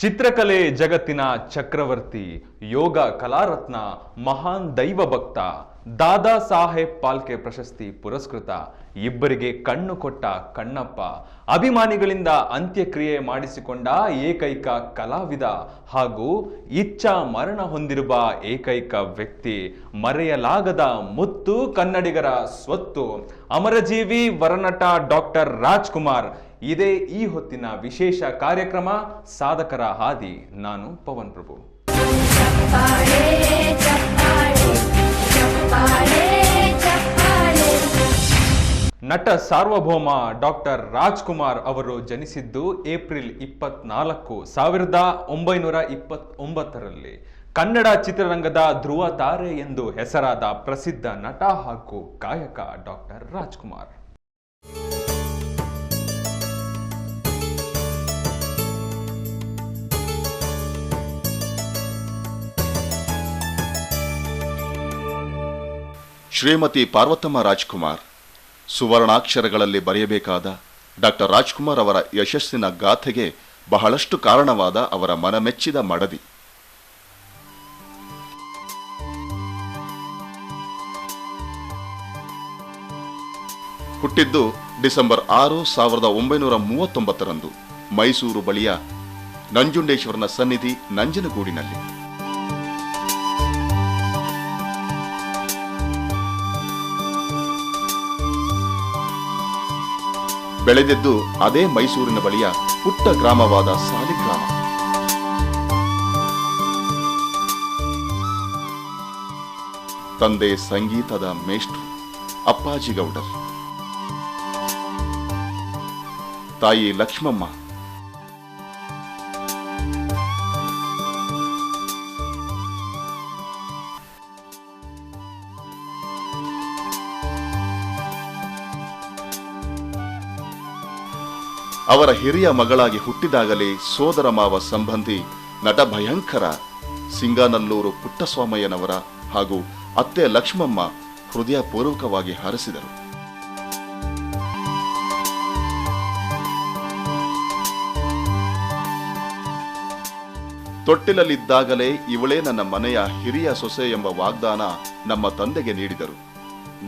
ಚಿತ್ರಕಲೆ ಜಗತ್ತಿನ ಚಕ್ರವರ್ತಿ, ಯೋಗ ಕಲಾರತ್ನ, ಮಹಾನ್ ದೈವ ಭಕ್ತ, ದಾದಾ ಸಾಹೇಬ್ ಫಾಲ್ಕೆ ಪ್ರಶಸ್ತಿ ಪುರಸ್ಕೃತ, ಇಬ್ಬರಿಗೆ ಕಣ್ಣು ಕೊಟ್ಟ ಕಣ್ಣಪ್ಪ, ಅಭಿಮಾನಿಗಳಿಂದ ಅಂತ್ಯಕ್ರಿಯೆ ಮಾಡಿಸಿಕೊಂಡ ಏಕೈಕ ಕಲಾವಿದ ಹಾಗೂ ಇಚ್ಛಾ ಮರಣ ಹೊಂದಿರುವ ಏಕೈಕ ವ್ಯಕ್ತಿ, ಮರೆಯಲಾಗದ ಮುತ್ತು, ಕನ್ನಡಿಗರ ಸ್ವತ್ತು, ಅಮರಜೀವಿ ವರನಟ ಡಾಕ್ಟರ್ ರಾಜ್ಕುಮಾರ್. ಇದೇ ಈ ಹೊತ್ತಿನ ವಿಶೇಷ ಕಾರ್ಯಕ್ರಮ ಸಾಧಕರ ಹಾದಿ. ನಾನು ಪವನ್ ಪ್ರಭು. ನಟ ಸಾರ್ವಭೌಮ ಡಾಕ್ಟರ್ ರಾಜ್ಕುಮಾರ್ ಅವರು ಜನಿಸಿದ್ದು ಏಪ್ರಿಲ್ 24, 1929ರಲ್ಲಿ. ಕನ್ನಡ ಚಿತ್ರರಂಗದ ಧ್ರುವ ತಾರೆ ಎಂದು ಹೆಸರಾದ ಪ್ರಸಿದ್ಧ ನಟ ಹಾಗೂ ಗಾಯಕ ಡಾಕ್ಟರ್ ರಾಜ್ಕುಮಾರ್. ಶ್ರೀಮತಿ ಪಾರ್ವತಮ್ಮ ರಾಜ್ಕುಮಾರ್ ಸುವರ್ಣಾಕ್ಷರಗಳಲ್ಲಿ ಬರೆಯಬೇಕಾದ ಡಾಕ್ಟರ್ ರಾಜ್ಕುಮಾರ್ ಅವರ ಯಶಸ್ಸಿನ ಗಾಥೆಗೆ ಬಹಳಷ್ಟು ಕಾರಣವಾದ ಅವರ ಮನಮೆಚ್ಚಿದ ಮಡದಿ. ಹುಟ್ಟಿದ್ದು ಡಿಸೆಂಬರ್ 6, 1939ರಂದು ಮೈಸೂರು ಬಳಿಯ ನಂಜುಂಡೇಶ್ವರನ ಸನ್ನಿಧಿ ನಂಜನಗೂಡಿನಲ್ಲಿ. ಬೆಳೆದದ್ದು ಅದೇ ಮೈಸೂರಿನ ಬಳಿಯ ಪುಟ್ಟ ಗ್ರಾಮವಾದ ಸಾಲಿಗ್ರಾಮ. ತಂದೆ ಸಂಗೀತದ ಮೇಷ್ಟ್ರು ಅಪ್ಪಾಜಿ ಗೌಡರ್, ತಾಯಿ ಲಕ್ಷ್ಮಮ್ಮ. ಅವರ ಹಿರಿಯ ಮಗಳಾಗಿ ಹುಟ್ಟಿದಾಗಲೇ ಸೋದರ ಮಾವ ಸಂಬಂಧಿ ನಟ ಭಯಂಕರ ಸಿಂಗಾನಲ್ಲೂರು ಪುಟ್ಟಸ್ವಾಮಯ್ಯನವರ ಹಾಗೂ ಅತ್ತೆ ಲಕ್ಷ್ಮಮ್ಮ ಹೃದಯಪೂರ್ವಕವಾಗಿ ಹರಸಿದರು. ತೊಟ್ಟಿಲಲ್ಲಿದ್ದಾಗಲೇ ಇವಳೇ ನನ್ನ ಮನೆಯ ಹಿರಿಯ ಸೊಸೆ ಎಂಬ ವಾಗ್ದಾನ ನಮ್ಮ ತಂದೆಗೆ ನೀಡಿದರು.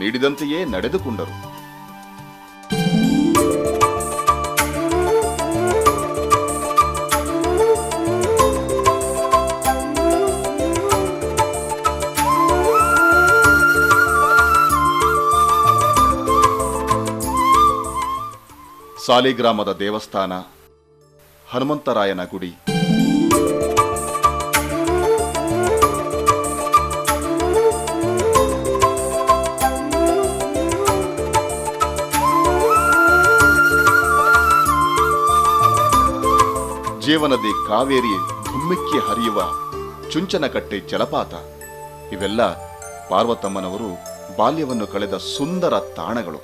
ನೀಡಿದಂತೆಯೇ ನಡೆದುಕೊಂಡರು. ಸಾಲಿಗ್ರಾಮದ ದೇವಸ್ಥಾನ, ಹನುಮಂತರಾಯನ ಗುಡಿ, ಜೀವನದಿ ಕಾವೇರಿ ಧುಮ್ಮಿಕ್ಕಿ ಹರಿಯುವ ಚುಂಚನಕಟ್ಟೆ ಜಲಪಾತ, ಇವೆಲ್ಲ ಪಾರ್ವತಮ್ಮನವರು ಬಾಲ್ಯವನ್ನು ಕಳೆದ ಸುಂದರ ತಾಣಗಳು.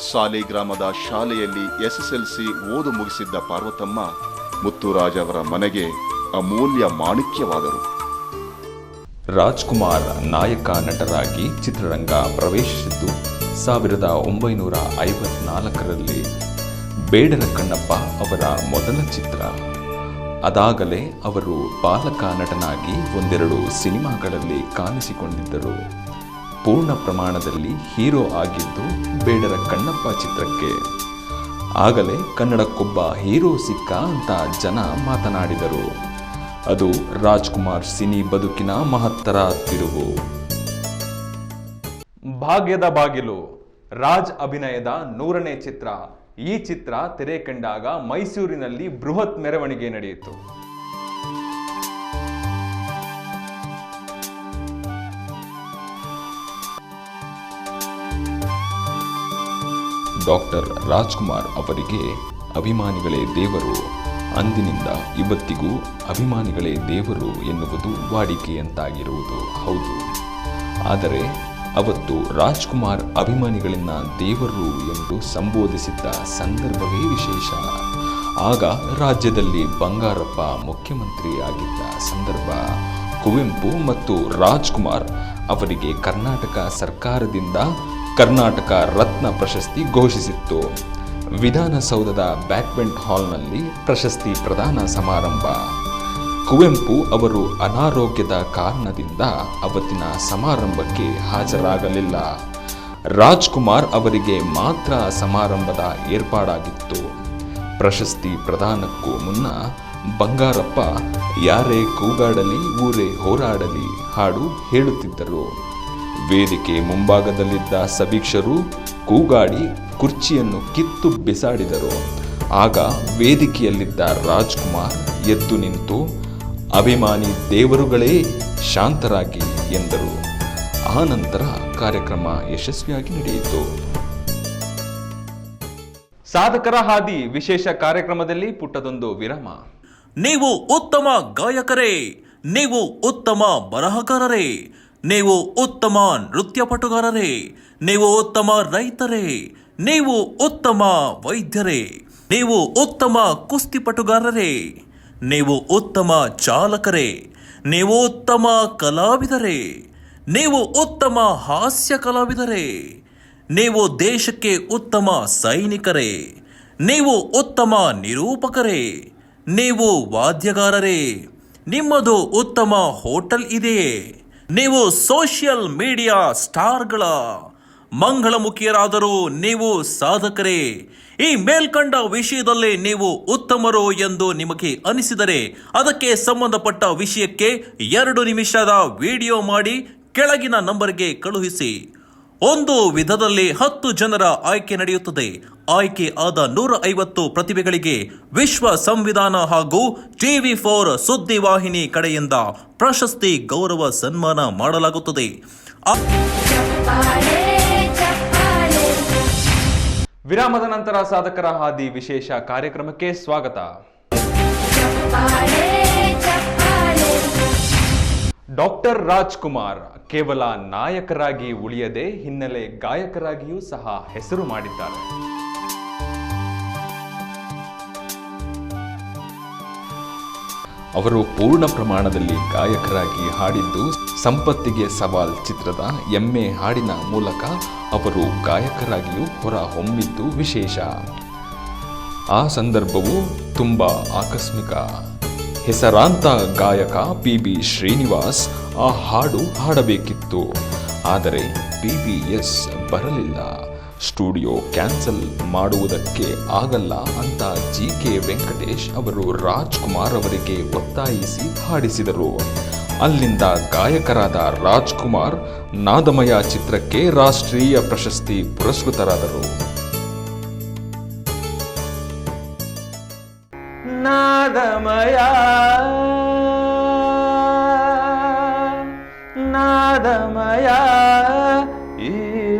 ಸಾಲಿಗ್ರಾಮದ ಶಾಲೆಯಲ್ಲಿ SSLC ಓದು ಮುಗಿಸಿದ್ದ ಪಾರ್ವತಮ್ಮ ಮುತ್ತುರಾಜ್ ಅವರ ಮನೆಗೆ ಅಮೂಲ್ಯ ಮಾಣಿಕ್ಯವಾದರು. ರಾಜ್ಕುಮಾರ್ ನಾಯಕ ನಟರಾಗಿ ಚಿತ್ರರಂಗ ಪ್ರವೇಶಿಸಿದ್ದು 1954ರಲ್ಲಿ ಬೇಡರ ಕಣ್ಣಪ್ಪ ಅವರ ಮೊದಲ ಚಿತ್ರ. ಅದಾಗಲೇ ಅವರು ಬಾಲಕ ನಟನಾಗಿ ಒಂದೆರಡು ಸಿನಿಮಾಗಳಲ್ಲಿ ಕಾಣಿಸಿಕೊಂಡಿದ್ದರು. ಪೂರ್ಣ ಪ್ರಮಾಣದಲ್ಲಿ ಹೀರೋ ಆಗಿದ್ದು ಬೇಡರ ಕಣ್ಣಪ್ಪ ಚಿತ್ರಕ್ಕೆ. ಆಗಲೇ ಕನ್ನಡಕ್ಕೊಬ್ಬ ಹೀರೋ ಸಿಕ್ಕ ಅಂತ ಜನ ಮಾತನಾಡಿದರು. ಅದು ರಾಜ್ಕುಮಾರ್ ಸಿನಿ ಬದುಕಿನ ಮಹತ್ತರ ತಿರುವು. ಭಾಗ್ಯದ ಬಾಗಿಲು ರಾಜ್ ಅಭಿನಯದ 100ನೇ ಚಿತ್ರ. ಈ ಚಿತ್ರ ತೆರೆ ಕಂಡಾಗ ಮೈಸೂರಿನಲ್ಲಿ ಬೃಹತ್ ಮೆರವಣಿಗೆ ನಡೆಯಿತು. ಡಾಕ್ಟರ್ ರಾಜ್ಕುಮಾರ್ ಅವರಿಗೆ ಅಭಿಮಾನಿಗಳೇ ದೇವರು. ಅಂದಿನಿಂದ ಇವತ್ತಿಗೂ ಅಭಿಮಾನಿಗಳೇ ದೇವರು ಎನ್ನುವುದು ವಾಡಿಕೆಯಂತಾಗಿರುವುದು ಹೌದು. ಆದರೆ ಅವತ್ತು ರಾಜ್ಕುಮಾರ್ ಅಭಿಮಾನಿಗಳನ್ನ ದೇವರು ಎಂದು ಸಂಬೋಧಿಸಿದ್ದ ಸಂದರ್ಭವೇ ವಿಶೇಷ. ಆಗ ರಾಜ್ಯದಲ್ಲಿ ಬಂಗಾರಪ್ಪ ಮುಖ್ಯಮಂತ್ರಿ ಆಗಿದ್ದ ಸಂದರ್ಭ. ಕುವೆಂಪು ಮತ್ತು ರಾಜ್ಕುಮಾರ್ ಅವರಿಗೆ ಕರ್ನಾಟಕ ಸರ್ಕಾರದಿಂದ ಕರ್ನಾಟಕ ರತ್ನ ಪ್ರಶಸ್ತಿ ಘೋಷಿಸಿತ್ತು. ವಿಧಾನಸೌಧದ ಬ್ಯಾಕ್ವೆಂಟ್ ಹಾಲ್ನಲ್ಲಿ ಪ್ರಶಸ್ತಿ ಪ್ರದಾನ ಸಮಾರಂಭ. ಕುವೆಂಪು ಅವರು ಅನಾರೋಗ್ಯದ ಕಾರಣದಿಂದ ಅವತ್ತಿನ ಸಮಾರಂಭಕ್ಕೆ ಹಾಜರಾಗಲಿಲ್ಲ. ರಾಜ್ಕುಮಾರ್ ಅವರಿಗೆ ಮಾತ್ರ ಸಮಾರಂಭದ ಏರ್ಪಾಡಾಗಿತ್ತು. ಪ್ರಶಸ್ತಿ ಪ್ರದಾನಕ್ಕೂ ಮುನ್ನ ಬಂಗಾರಪ್ಪ ಯಾರೇ ಕೂಗಾಡಲಿ ಊರೇ ಹೋರಾಡಲಿ ಹಾಡು ಹೇಳುತ್ತಿದ್ದರು. ವೇದಿಕೆ ಮುಂಭಾಗದಲ್ಲಿದ್ದ ಸಭಿಕ್ಷರು ಕೂಗಾಡಿ ಕುರ್ಚಿಯನ್ನು ಕಿತ್ತು ಬಿಸಾಡಿದರು. ಆಗ ವೇದಿಕೆಯಲ್ಲಿದ್ದ ರಾಜ್ಕುಮಾರ್ ಎದ್ದು ನಿಂತು, ಅಭಿಮಾನಿ ದೇವರುಗಳೇ ಶಾಂತರಾಗಿ ಎಂದರು. ಆ ನಂತರ ಕಾರ್ಯಕ್ರಮ ಯಶಸ್ವಿಯಾಗಿ ನಡೆಯಿತು. ಸಾಧಕರ ಹಾದಿ ವಿಶೇಷ ಕಾರ್ಯಕ್ರಮದಲ್ಲಿ ಪುಟ್ಟದೊಂದು ವಿರಾಮ. ನೀವು ಉತ್ತಮ ಗಾಯಕರೇ, ನೀವು ಉತ್ತಮ ಬರಹಗಾರರೇ, ನೀವು ಉತ್ತಮ ನೃತ್ಯಪಟುಗಾರರೇ, ನೀವು ಉತ್ತಮ ರೈತರೇ, ನೀವು ಉತ್ತಮ ವೈದ್ಯರೇ, ನೀವು ಉತ್ತಮ ಕುಸ್ತಿಪಟುಗಾರರೇ, ನೀವು ಉತ್ತಮ ಚಾಲಕರೇ, ನೀವು ಉತ್ತಮ ಕಲಾವಿದರೇ, ನೀವು ಉತ್ತಮ ಹಾಸ್ಯ ಕಲಾವಿದರೇ, ನೀವು ದೇಶಕ್ಕೆ ಉತ್ತಮ ಸೈನಿಕರೇ, ನೀವು ಉತ್ತಮ ನಿರೂಪಕರೇ, ನೀವು ವಾದ್ಯಗಾರರೇ, ನಿಮ್ಮದು ಉತ್ತಮ ಹೋಟೆಲ್ ಇದೆಯೇ, ನೀವು ಸೋಷಿಯಲ್ ಮೀಡಿಯಾ ಸ್ಟಾರ್ಗಳ ಮಂಗಳಮುಖಿಯರಾದರೂ ನೀವು ಸಾಧಕರೇ. ಈ ಮೇಲ್ಕಂಡ ವಿಷಯದಲ್ಲಿ ನೀವು ಉತ್ತಮರು ಎಂದು ನಿಮಗೆ ಅನಿಸಿದರೆ ಅದಕ್ಕೆ ಸಂಬಂಧಪಟ್ಟ ವಿಷಯಕ್ಕೆ 2 ನಿಮಿಷದ ವಿಡಿಯೋ ಮಾಡಿ ಕೆಳಗಿನ ನಂಬರ್ಗೆ ಕಳುಹಿಸಿ. ಒಂದು ವಿಧದಲ್ಲಿ 10 ಜನರ ಆಯ್ಕೆ ನಡೆಯುತ್ತದೆ. ಆಯ್ಕೆ ಆದ 150 ಪ್ರತಿಭೆಗಳಿಗೆ ವಿಶ್ವ ಸಂವಿಧಾನ ಹಾಗೂ TV4 ಸುದ್ದಿವಾಹಿನಿ ಕಡೆಯಿಂದ ಪ್ರಶಸ್ತಿ ಗೌರವ ಸನ್ಮಾನ ಮಾಡಲಾಗುತ್ತದೆ. ವಿರಾಮದ ನಂತರ ಸಾಧಕರ ಹಾದಿ ವಿಶೇಷ ಕಾರ್ಯಕ್ರಮಕ್ಕೆ ಸ್ವಾಗತ. ಡಾಕ್ಟರ್ ರಾಜ್ಕುಮಾರ್ ಕೇವಲ ನಾಯಕರಾಗಿ ಉಳಿಯದೆ ಹಿನ್ನೆಲೆ ಗಾಯಕರಾಗಿಯೂ ಸಹ ಹೆಸರು ಮಾಡಿದ್ದಾರೆ. ಅವರು ಪೂರ್ಣ ಪ್ರಮಾಣದಲ್ಲಿ ಗಾಯಕರಾಗಿ ಹಾಡಿದ್ದು ಸಂಪತ್ತಿಗೆ ಸವಾಲ್ ಚಿತ್ರದ ಎಮ್ಮೆ ಹಾಡಿನ ಮೂಲಕ ಅವರು ಗಾಯಕರಾಗಿಯೂ ಹೊರ ಹೊಮ್ಮಿದ್ದು ವಿಶೇಷ. ಆ ಸಂದರ್ಭವು ತುಂಬಾ ಆಕಸ್ಮಿಕ. ಹೆಸರಾಂತ ಗಾಯಕ PB ಶ್ರೀನಿವಾಸ್ ಆ ಹಾಡು ಹಾಡಬೇಕಿತ್ತು. ಆದರೆ PBS ಬರಲಿಲ್ಲ. ಸ್ಟುಡಿಯೋ ಕ್ಯಾನ್ಸಲ್ ಮಾಡುವುದಕ್ಕೆ ಆಗಲ್ಲ ಅಂತ GK ವೆಂಕಟೇಶ್ ಅವರು ರಾಜ್ಕುಮಾರ್ ಅವರಿಗೆ ಒತ್ತಾಯಿಸಿ ಹಾಡಿಸಿದರು. ಅಲ್ಲಿಂದ ಗಾಯಕರಾದ ರಾಜ್ಕುಮಾರ್ ನಾದಮಯ ಚಿತ್ರಕ್ಕೆ ರಾಷ್ಟ್ರೀಯ ಪ್ರಶಸ್ತಿ ಪುರಸ್ಕೃತರಾದರು. ನಾದಮಯ ನಾದಮಯ ಈ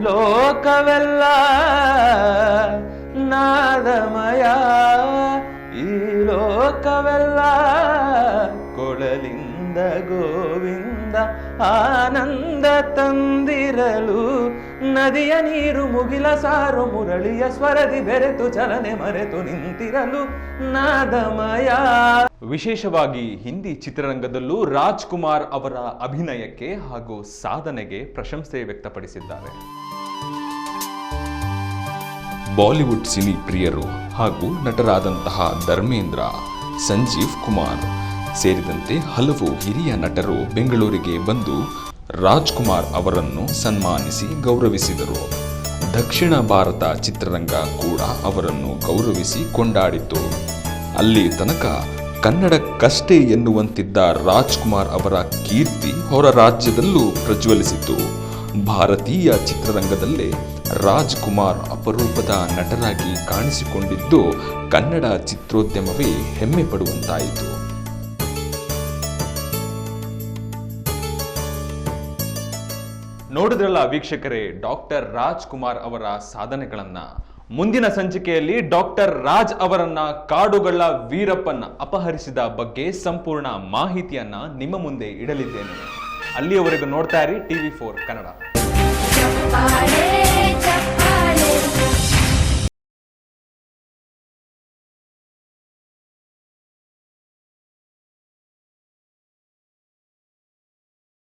ಲೋಕವೆಲ್ಲ ನಾದಮಯ ಈ ಲೋಕವೆಲ್ಲ ಕೊಳಲಿಂದ ಗೋವಿಂದ ಆನಂದ ತಂದಿರಲು ನದಿಯ ನೀರು ಮುಗಿಲ ಸಾರು ಮುರಳಿಯ ಸ್ವರದಿ ಬೆರೆತು ಚಲನೆ ಮರೆತು ನಿಂತಿರಲು ನಾದಮಯ. ವಿಶೇಷವಾಗಿ ಹಿಂದಿ ಚಿತ್ರರಂಗದಲ್ಲೂ ರಾಜ್ಕುಮಾರ್ ಅವರ ಅಭಿನಯಕ್ಕೆ ಹಾಗೂ ಸಾಧನೆಗೆ ಪ್ರಶಂಸೆ ವ್ಯಕ್ತಪಡಿಸಿದ್ದಾರೆ. ಬಾಲಿವುಡ್ ಸಿನಿ ಪ್ರಿಯರು ಹಾಗೂ ನಟರಾದಂತಹ ಧರ್ಮೇಂದ್ರ, ಸಂಜೀವ್ ಕುಮಾರ್ ಸೇರಿದಂತೆ ಹಲವು ಹಿರಿಯ ನಟರು ಬೆಂಗಳೂರಿಗೆ ಬಂದು ರಾಜ್ಕುಮಾರ್ ಅವರನ್ನು ಸನ್ಮಾನಿಸಿ ಗೌರವಿಸಿದರು. ದಕ್ಷಿಣ ಭಾರತ ಚಿತ್ರರಂಗ ಕೂಡ ಅವರನ್ನು ಗೌರವಿಸಿ ಕೊಂಡಾಡಿತು. ಅಲ್ಲಿ ತನಕ ಕನ್ನಡಕ್ಕಷ್ಟೇ ಎನ್ನುವಂತಿದ್ದ ರಾಜ್ಕುಮಾರ್ ಅವರ ಕೀರ್ತಿ ಹೊರ ರಾಜ್ಯದಲ್ಲೂ ಪ್ರಜ್ವಲಿಸಿತು. ಭಾರತೀಯ ಚಿತ್ರರಂಗದಲ್ಲೇ ರಾಜ್ಕುಮಾರ್ ಅಪರೂಪದ ನಟರಾಗಿ ಕಾಣಿಸಿಕೊಂಡಿದ್ದು ಕನ್ನಡ ಚಿತ್ರೋದ್ಯಮವೇ ಹೆಮ್ಮೆ ಪಡುವಂತಾಯಿತು. ನೋಡಿದ್ರಲ್ಲ ವೀಕ್ಷಕರೇ, ಡಾಕ್ಟರ್ ರಾಜ್ಕುಮಾರ್ ಅವರ ಸಾಧನೆಗಳನ್ನ. ಮುಂದಿನ ಸಂಚಿಕೆಯಲ್ಲಿ ಡಾಕ್ಟರ್ ರಾಜ್ ಅವರನ್ನ ಕಾಡುಗಳ ವೀರಪ್ಪನ್ ಅಪಹರಿಸಿದ ಬಗ್ಗೆ ಸಂಪೂರ್ಣ ಮಾಹಿತಿಯನ್ನ ನಿಮ್ಮ ಮುಂದೆ ಇಡಲಿದ್ದೇನೆ. ಅಲ್ಲಿಯವರೆಗೂ ನೋಡ್ತಾ ಇರಿ TV4 ಕನ್ನಡ.